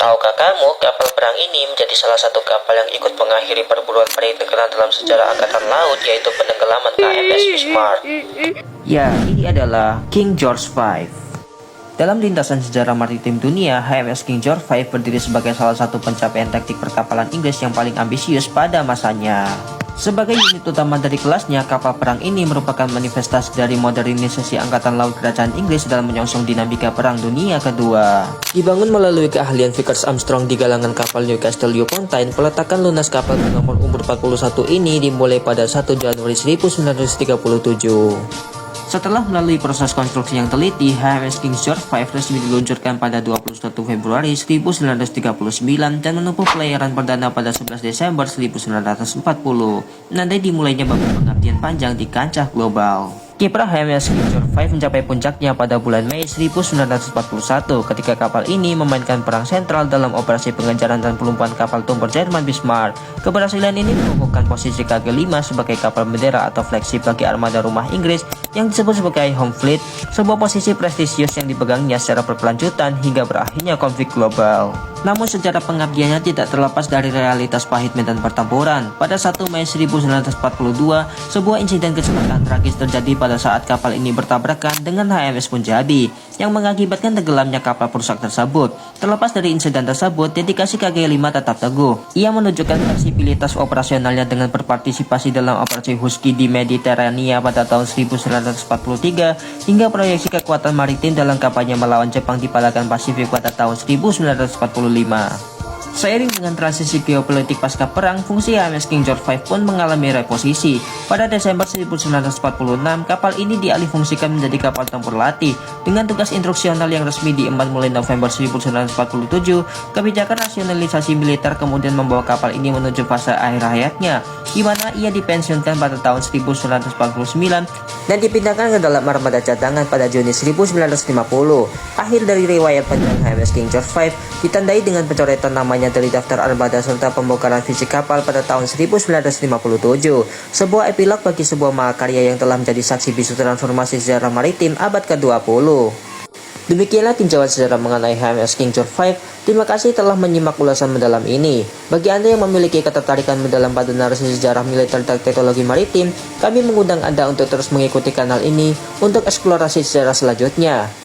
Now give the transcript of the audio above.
Tahukah kamu, kapal perang ini menjadi salah satu kapal yang ikut mengakhiri perburuan peri terkenal dalam sejarah angkatan laut, yaitu penenggelaman KMS Bismarck. Ya, ini adalah King George V. Dalam lintasan sejarah maritim dunia, HMS King George V berdiri sebagai salah satu pencapaian taktik perkapalan Inggris yang paling ambisius pada masanya. Sebagai unit utama dari kelasnya, kapal perang ini merupakan manifestasi dari modernisasi Angkatan Laut Kerajaan Inggris dalam menyongsong dinamika Perang Dunia Kedua. Dibangun melalui keahlian Vickers Armstrong di galangan kapal Newcastle upon Tyne, peletakan lunas kapal bernomor umur 41 ini dimulai pada 1 Januari 1937. Setelah melalui proses konstruksi yang teliti, HMS King George V resmi diluncurkan pada 21 Februari 1939 dan menempuh pelayaran perdana pada 11 Desember 1940. Nanti dimulainya babak pengabdian panjang di kancah global. Kiprah HMS King George V mencapai puncaknya pada bulan Mei 1941 ketika kapal ini memainkan peran sentral dalam operasi pengejaran dan pelumpuhan kapal tempur Jerman Bismarck. Keberhasilan ini mengukuhkan posisi KG-5 sebagai kapal bendera atau flagship bagi armada rumah Inggris yang disebut sebagai Home Fleet, sebuah posisi prestisius yang dipegangnya secara berkelanjutan hingga berakhirnya konflik global. Namun sejarah pengabdiannya tidak terlepas dari realitas pahit medan pertempuran. Pada 1 Mei 1942, sebuah insiden kecelakaan tragis terjadi pada saat kapal ini bertabrakan dengan HMS Punjabi yang mengakibatkan tenggelamnya kapal perusak tersebut. Terlepas dari insiden tersebut, dedikasi KG-5 tetap teguh. Ia menunjukkan fleksibilitas operasionalnya dengan berpartisipasi dalam operasi Husky di Mediterania pada tahun 1943 hingga proyeksi kekuatan maritim dalam kampanye melawan Jepang di Palagan Pasifik pada tahun 1945. Seiring dengan transisi geopolitik pasca perang, fungsi HMS King George V pun mengalami reposisi. Pada Desember 1946, kapal ini dialihfungsikan menjadi kapal tempur latih dengan tugas instruksional yang resmi diemban mulai November 1947. Kebijakan rasionalisasi militer kemudian membawa kapal ini menuju fase akhir hayatnya, di mana ia dipensiunkan pada tahun 1949 dan dipindahkan ke dalam armada cadangan pada Juni 1950. Akhir dari riwayat panjang HMS King George V ditandai dengan pencoretan namanya dari daftar armada serta pembongkaran fisik kapal pada tahun 1957, sebuah epilog bagi sebuah mahakarya yang telah menjadi saksi bisu transformasi sejarah maritim abad ke-20. Demikianlah tinjauan sejarah mengenai HMS King George V. Terima kasih telah menyimak ulasan mendalam ini. Bagi Anda yang memiliki ketertarikan mendalam pada narasi sejarah militer dan teknologi maritim, kami mengundang Anda untuk terus mengikuti kanal ini untuk eksplorasi sejarah selanjutnya.